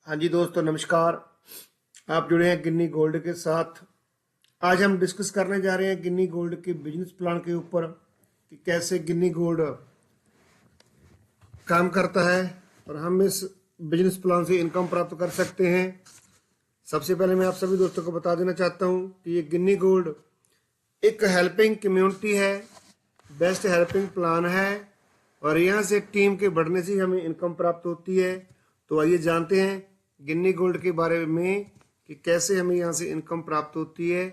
हाँ जी दोस्तों, नमस्कार। आप जुड़े हैं गिन्नी गोल्ड के साथ। आज हम डिस्कस करने जा रहे हैं गिन्नी गोल्ड के बिजनेस प्लान के ऊपर कि कैसे गिन्नी गोल्ड काम करता है और हम इस बिजनेस प्लान से इनकम प्राप्त कर सकते हैं। सबसे पहले मैं आप सभी दोस्तों को बता देना चाहता हूँ कि ये गिन्नी गोल्ड एक हेल्पिंग कम्युनिटी है, बेस्ट हेल्पिंग प्लान है और यहाँ से टीम के बढ़ने से हमें इनकम प्राप्त होती है। तो आइए जानते हैं गिन्नी गोल्ड के बारे में कि कैसे हमें यहाँ से इनकम प्राप्त होती है।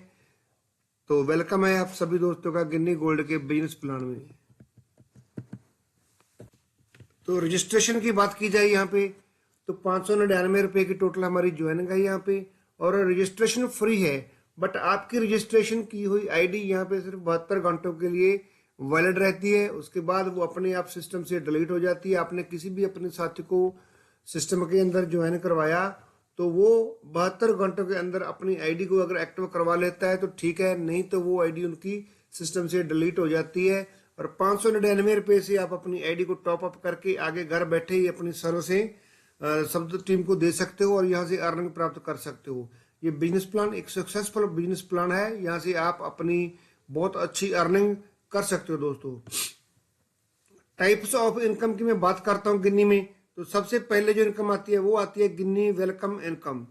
तो वेलकम है आप सभी दोस्तों का गिन्नी गोल्ड के बिजनेस प्लान में। तो रजिस्ट्रेशन की बात की जाए यहाँ पे तो 599 की टोटल हमारी ज्वाइनिंग है यहाँ पे और रजिस्ट्रेशन फ्री है। बट आपकी रजिस्ट्रेशन की हुई आईडी यहाँ पे सिर्फ 72 घंटों के लिए वैलिड रहती है। उसके बाद वो अपने आप सिस्टम से डिलीट हो जाती है। आपने किसी भी अपने साथी को सिस्टम के अंदर ज्वाइन करवाया तो वो 72 घंटों के अंदर अपनी आईडी को अगर एक्टिव करवा लेता है तो ठीक है, नहीं तो वो आईडी उनकी सिस्टम से डिलीट हो जाती है। और 599 से आप अपनी आईडी को टॉप अप करके आगे घर बैठे ही अपनी सर्व से सब टीम को दे सकते हो और यहाँ से अर्निंग प्राप्त कर सकते हो। ये बिजनेस प्लान एक सक्सेसफुल बिजनेस प्लान है। यहाँ से आप अपनी बहुत अच्छी अर्निंग कर सकते हो। दोस्तों, टाइप्स ऑफ इनकम की मैं बात करता हूँ गिन्नी में, तो सबसे पहले जो इनकम आती है वो आती है गिन्नी वेलकम इनकम।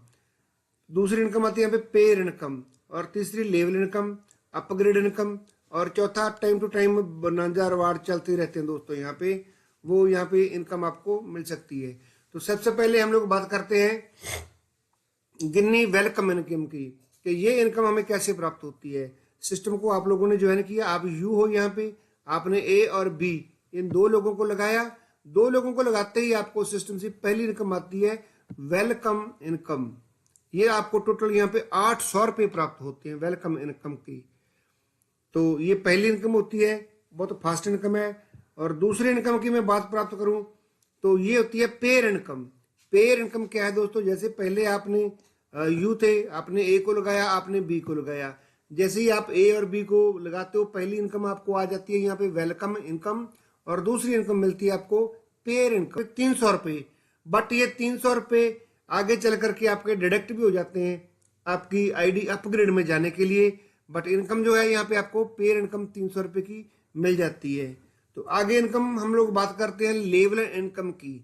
दूसरी इनकम आती है यहाँ पे पेयर इनकम और तीसरी लेवल इनकम, अपग्रेड इनकम और चौथा time to time bonanza reward चलते रहते हैं दोस्तों। यहाँ पे इनकम आपको मिल सकती है। तो सबसे पहले हम लोग बात करते हैं गिन्नी वेलकम इनकम की कि ये इनकम हमें कैसे प्राप्त होती है। सिस्टम को आप लोगों ने ज्वाइन किया, आप यू हो, यहाँ पे आपने ए और बी इन दो लोगों को लगाया। दो लोगों को लगाते ही आपको सिस्टम से पहली इनकम आती है वेलकम इनकम। ये आपको टोटल यहाँ पे 800 रुपये प्राप्त होते हैं वेलकम इनकम की। तो ये पहली इनकम होती है, बहुत फास्ट इनकम है। और दूसरी इनकम की मैं बात प्राप्त करूं तो ये होती है पेयर इनकम। पेयर इनकम क्या है दोस्तों, जैसे पहले आपने यू थे, आपने ए को लगाया, आपने बी को लगाया। जैसे ही आप ए और बी को लगाते हो पहली इनकम आपको आ जाती है यहाँ पे वेलकम इनकम और दूसरी इनकम मिलती है आपको पेयर इनकम 300 रुपये। बट ये 300 रुपये आगे चल करके आपके डिडक्ट भी हो जाते हैं आपकी आईडी अपग्रेड में जाने के लिए। बट इनकम जो है यहाँ पे आपको पेयर इनकम 300 रुपये की मिल जाती है। तो आगे इनकम हम लोग बात करते हैं लेवल इनकम की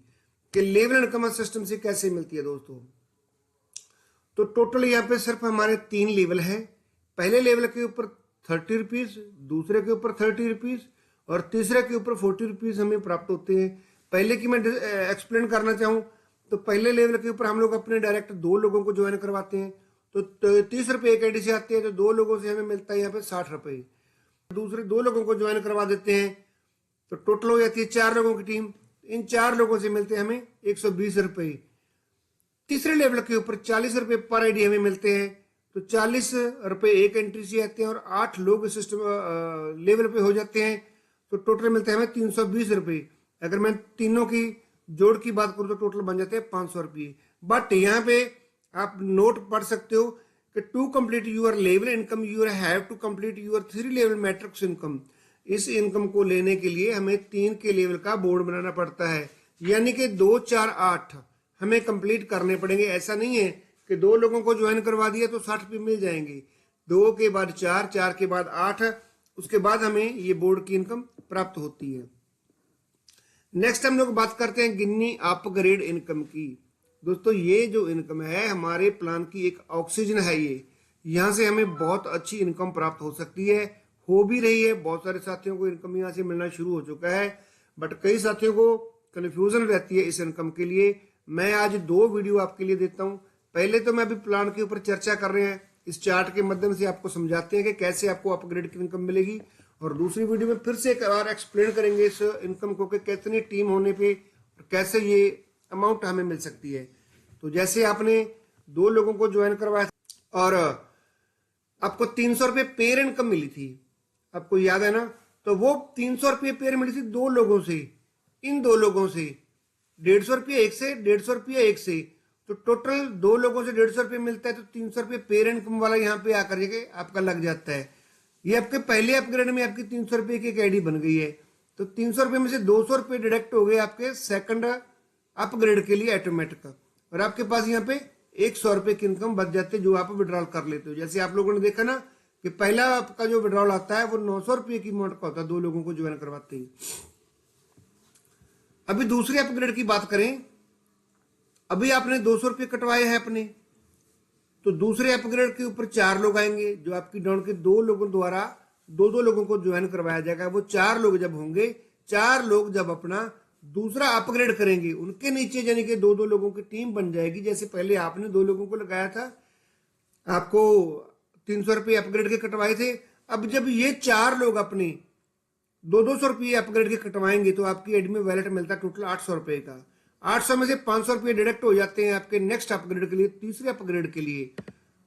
कि लेवल इनकम सिस्टम से कैसे मिलती है दोस्तों। तो टोटल यहाँ पे सिर्फ हमारे 3 लेवल हैं। पहले लेवल के ऊपर 30 रुपीज, दूसरे के ऊपर 30 रुपीज और तीसरे के ऊपर 40 रुपीज हमें प्राप्त होते हैं। पहले की मैं एक्सप्लेन करना चाहूँ तो पहले लेवल के ऊपर हम लोग अपने डायरेक्ट 2 लोगों को ज्वाइन करवाते हैं तो 30 रुपये एक आईडी से आते हैं। तो 2 लोगों से हमें मिलता है यहाँ पे 60 रुपये। दूसरे 2 लोगों को ज्वाइन करवा देते हैं तो टोटल हो जाती है 4 लोगों की टीम। इन 4 लोगों से मिलते हैं हमें 120 रुपये। तीसरे लेवल के ऊपर 40 रुपये पर आईडी हमें मिलते हैं। तो 40 रुपये एक एंट्री से आते हैं और 8 लोग सिस्टम लेवल पे हो जाते हैं तो टोटल मिलते हैं हमें 320 रुपये। अगर मैं तीनों की जोड़ की बात करूं तो टोटल बन जाते हैं 500 रुपये। बट यहाँ पे आप नोट पढ़ सकते हो कि to complete your level income you have to complete your 3 level matrix income. इस इनकम को लेने के लिए हमें 3 के लेवल का बोर्ड बनाना पड़ता है, यानी कि 2 4 8 हमें कंप्लीट करने पड़ेंगे। ऐसा नहीं है कि 2 लोगों को ज्वाइन करवा दिया तो 60 रुपये मिल जाएंगे। 2 के बाद 4, 4 के बाद 8, उसके बाद हमें ये बोर्ड की इनकम प्राप्त होती है। नेक्स्ट हम लोग बात करते हैं गिन्नी अपग्रेड इनकम की। दोस्तों, ये जो इनकम है हमारे प्लान की एक ऑक्सीजन है। ये यहाँ से हमें बहुत अच्छी इनकम प्राप्त हो सकती है, हो भी रही है। बहुत सारे साथियों को इनकम यहाँ से मिलना शुरू हो चुका है बट कई साथियों को कन्फ्यूजन रहती है इस इनकम के लिए। मैं आज 2 वीडियो आपके लिए देता हूँ। पहले तो मैं अभी प्लान के ऊपर चर्चा कर रहे हैं, इस चार्ट के माध्यम से आपको समझाते हैं कि कैसे आपको अपग्रेड की इनकम मिलेगी। और दूसरी वीडियो में फिर से एक बार एक्सप्लेन करेंगे इस इनकम को कि कितनी टीम होने पे कैसे ये अमाउंट हमें मिल सकती है। तो जैसे आपने 2 लोगों को ज्वाइन करवाया और आपको 300 रुपये पेयर इनकम मिली थी, आपको याद है ना। तो वो 300 रुपये पेयर मिली थी 2 लोगों से। इन 2 लोगों से 150 रुपये एक से, 150 रुपये एक से, तो टोटल 2 लोगों से 150 रुपये मिलता है। तो 300 रुपये पेयर इनकम वाला यहाँ पे आकर के आपका लग जाता है। ये आपके पहले अपग्रेड में आपकी 300 रुपये की एक आईडी बन गई है। तो 300 रुपये में से 200 रुपये डिडक्ट हो गए आपके सेकंड अपग्रेड के लिए ऑटोमेटिक। और आपके पास यहाँ पे 100 रुपए की इनकम बच जाती है जो आप विड्रॉल कर लेते हो। जैसे आप लोगों ने देखा ना कि पहला आपका जो विड्रॉल आता है वो 900 रुपये की अमाउंट का होता है 2 लोगों को ज्वाइन करवाते ही। अभी दूसरे अपग्रेड की बात करें, अभी आपने 200 रुपये कटवाए हैं अपने, तो दूसरे अपग्रेड के ऊपर 4 लोग आएंगे जो आपकी डाउन के 2 लोगों द्वारा 2 लोगों को ज्वाइन करवाया जाएगा। वो 4 लोग जब होंगे, 4 लोग जब अपना दूसरा अपग्रेड करेंगे, उनके नीचे यानी कि 2 लोगों की टीम बन जाएगी। जैसे पहले आपने 2 लोगों को लगाया था, आपको 300 रुपये अपग्रेड के कटवाए थे। अब जब ये 4 लोग अपने 200 रुपये अपग्रेड के कटवाएंगे तो आपकी एड में वैलेट मिलता है टोटल 800 रुपये का। 800 में से 500 रुपये डिडक्ट हो जाते हैं आपके नेक्स्ट अपग्रेड के लिए, तीसरे अपग्रेड के लिए,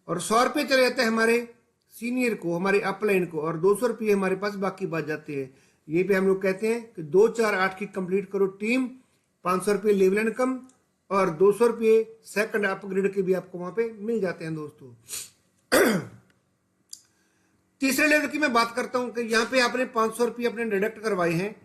और 100 रुपये चले जाते हैं हमारे सीनियर को, हमारे अपलाइन को, और 200 रुपये हमारे पास बाकी बच जाते हैं। ये पे हम लोग कहते हैं कि 2 4 8 की कंप्लीट करो टीम, 500 रुपये लेवल इनकम और 200 रुपये सेकंड अपग्रेड के भी आपको वहां पे मिल जाते हैं दोस्तों। तीसरे लेवल की मैं बात करता हूं कि यहाँ पे आपने 500 रुपये अपने डिडक्ट करवाए हैं,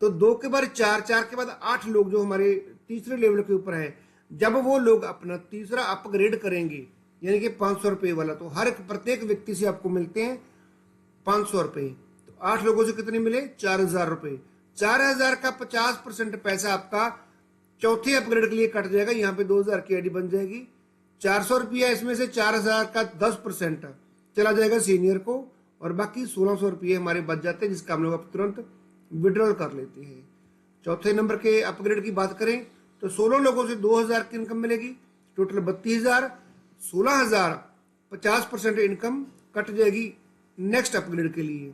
तो 2 के बाद 4, 4 के बाद 8 लोग जो हमारे तीसरे लेवल के ऊपर है, जब वो लोग अपना तीसरा अपग्रेड करेंगे यानी कि 500 रुपये वाला, तो हर एक प्रत्येक व्यक्ति से आपको मिलते हैं 500 रुपये। तो 8 लोगों से कितने मिले? 4000 रुपये। 4000 का 50% पैसा आपका चौथे अपग्रेड के लिए कट जाएगा। यहाँ पे 2000 की आईडी बन जाएगी। 400 रुपया इसमें से 4000 का 10% चला जाएगा सीनियर को, और बाकी 1600 रुपये हमारे बच जाते हैं जिसका हम लोग तुरंत विड्रॉल कर लेते हैं। चौथे नंबर के अपग्रेड की बात करें तो 16 लोगों से 2000 की इनकम मिलेगी, टोटल 32000, 16000, 50% इनकम कट जाएगी नेक्स्ट अपग्रेड के लिए।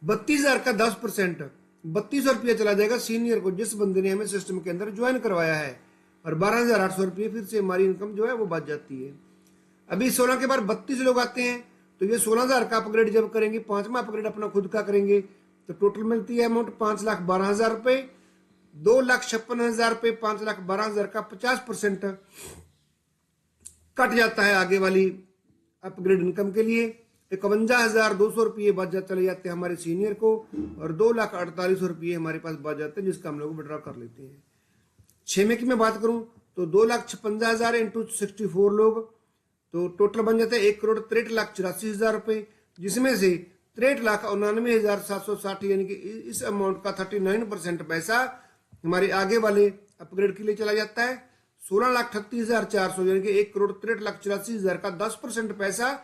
32000 का 10%, 3200 रुपया चला जाएगा सीनियर को जिस बंदे ने हमें सिस्टम के अंदर ज्वाइन करवाया है, और 12800 रुपये फिर से हमारी इनकम जो है वो बच जाती है। अभी 16 के बाद 32 लोग आते हैं, तो ये 16000 का अपग्रेड जब करेंगे, 5वां अपग्रेड अपना खुद का करेंगे, तो टोटल मिलती है अमाउंट 5,12,000 रुपये। 2,56,000 रुपये 5,12,000 का 50% कट जाता है आगे वाली अपग्रेड इनकम के लिए। 51,200 रुपये बच चले जाते हैं हमारे सीनियर को, और 2,48,000 रुपये हमारे पास बच जाते हैं जिसका हम लोग विड्रॉ कर लेते हैं। 6वें की मैं बात करूं तो 2,56,000 इंटू 64 लोग, तो टोटल बन जाता है 1,63,84,000 रुपये, जिसमें से 63,99,760 यानी कि इस अमाउंट का 39% पैसा हमारे आगे वाले अपग्रेड के लिए चला जाता है। 16,38,400 यानी कि 1,63,84,000 का 10% पैसा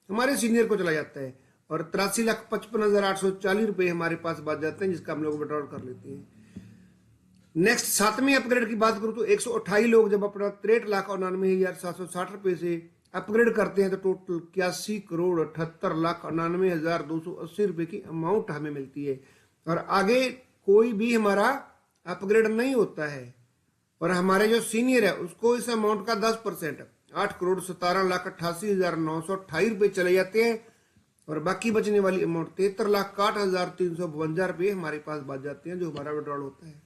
हमारे सीनियर को चला जाता है, और 83,55,840 रुपये हमारे पास बच जाते हैं जिसका हम लोग विड्रॉल कर लेते हैं। नेक्स्ट 7वें अपग्रेड की बात करूं तो 128 लोग जब अपना 63,99,760 रुपये से अपग्रेड करते हैं, तो टोटल 81,78,99,280 रुपये की अमाउंट हमें मिलती है। और आगे कोई भी हमारा अपग्रेड नहीं होता है, और हमारे जो सीनियर है उसको इस अमाउंट का 10% 8,17,88,928 रुपये चले जाते हैं, और बाकी बचने वाली अमाउंट 73,61,352 रुपये हमारे पास बच जाते हैं जो हमारा विड्रॉल होता है।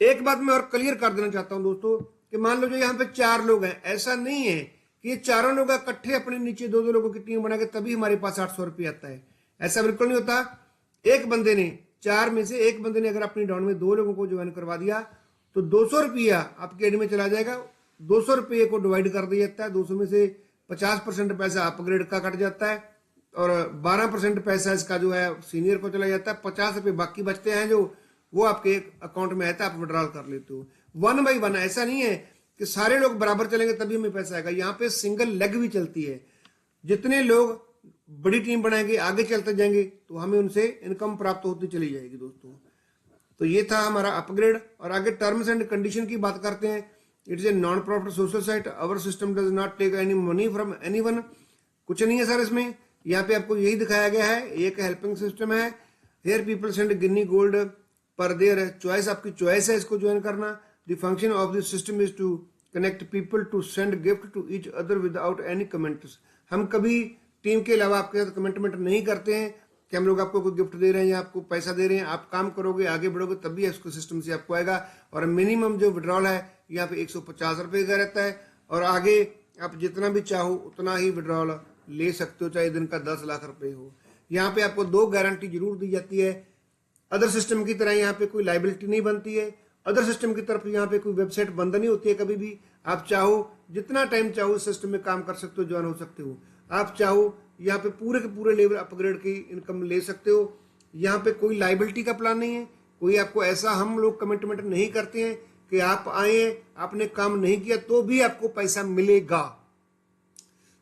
एक बात मैं और क्लियर कर देना चाहता हूं दोस्तों कि मान लो जो यहाँ पे 4 लोग हैं, ऐसा नहीं है कि ये चारों लोग इकट्ठे अपने नीचे 2-2 लोगों की टीम बना के तभी हमारे पास 800 रुपये आता है। ऐसा बिल्कुल नहीं होता। एक बंदे ने 4 में से एक बंदे ने अगर अपनी डाउन में 2 लोगों को ज्वाइन करवा दिया तो 200 रुपया आपके एड में चला जाएगा। 200 रुपये को डिवाइड कर दिया जाता है, 200 में से 50% पैसा अपग्रेड का कट जाता है, और 12% पैसा इसका जो है सीनियर को चला जाता है। 50 रुपये बाकी बचते हैं जो वो आपके अकाउंट में आता है, आप विड्रॉल कर लेते हो 1 बाई 1। ऐसा नहीं है कि सारे लोग बराबर चलेंगे तभी हमें पैसा आएगा। यहाँ पे सिंगल लेग भी चलती है। जितने लोग बड़ी टीम बनाएंगे, आगे चलते जाएंगे, तो हमें उनसे इनकम प्राप्त होती चली जाएगी दोस्तों। तो ये था हमारा अपग्रेड। और आगे टर्म्स एंड कंडीशन की बात करते हैं। It is a non profit social site, our system does not take any money from anyone. कुछ नहीं है सर इसमें, यहाँ पे आपको यही दिखाया गया है। एक हेल्पिंग सिस्टम है। Here people send guinea gold per their choice, आपकी चॉइस है इसको ज्वाइन करना। The function of this system is to connect people to send gift to each other without any comments. हम कभी टीम के अलावा आपके साथ कमेंटमेंट नहीं करते हैं कि हम लोग आपको कोई गिफ्ट दे रहे हैं या आपको पैसा दे रहे हैं। आप काम करोगे, आगे बढ़ोगे, तभी इसको सिस्टम से आपको आएगा। और मिनिमम जो विड्रॉल है यहाँ पे 150 रुपये का रहता है, और आगे आप जितना भी चाहो उतना ही विड्रॉल ले सकते हो, चाहे दिन का 10 लाख रुपए हो। यहाँ पे आपको 2 गारंटी जरूर दी जाती है। अदर सिस्टम की तरह यहाँ पे कोई लाइबिलिटी नहीं बनती है, अदर सिस्टम की तरफ यहाँ पे कोई वेबसाइट बंद नहीं होती है कभी भी। आप चाहो जितना टाइम चाहो सिस्टम में काम कर सकते हो, ज्वाइन हो सकते हो। आप चाहो यहाँ पे पूरे के पूरे लेवल अपग्रेड की इनकम ले सकते हो। यहाँ पे कोई लाइबिलिटी का प्लान नहीं है, कोई आपको ऐसा हम लोग कमिटमेंट नहीं करते हैं कि आप आए आपने काम नहीं किया तो भी आपको पैसा मिलेगा।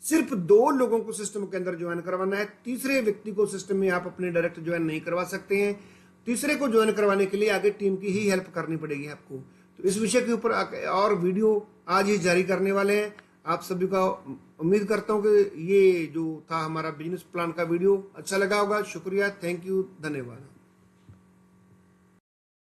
सिर्फ 2 लोगों को सिस्टम के अंदर ज्वाइन करवाना है, तीसरे व्यक्ति को सिस्टम में आप अपने डायरेक्ट ज्वाइन नहीं करवा सकते हैं। तीसरे को ज्वाइन करवाने के लिए आगे टीम की ही हेल्प करनी पड़ेगी आपको। तो इस विषय के ऊपर और वीडियो आज ही जारी करने वाले हैं। आप सभी का उम्मीद करता हूं कि ये जो था हमारा बिजनेस प्लान का वीडियो अच्छा लगा होगा। शुक्रिया, थैंक यू, धन्यवाद।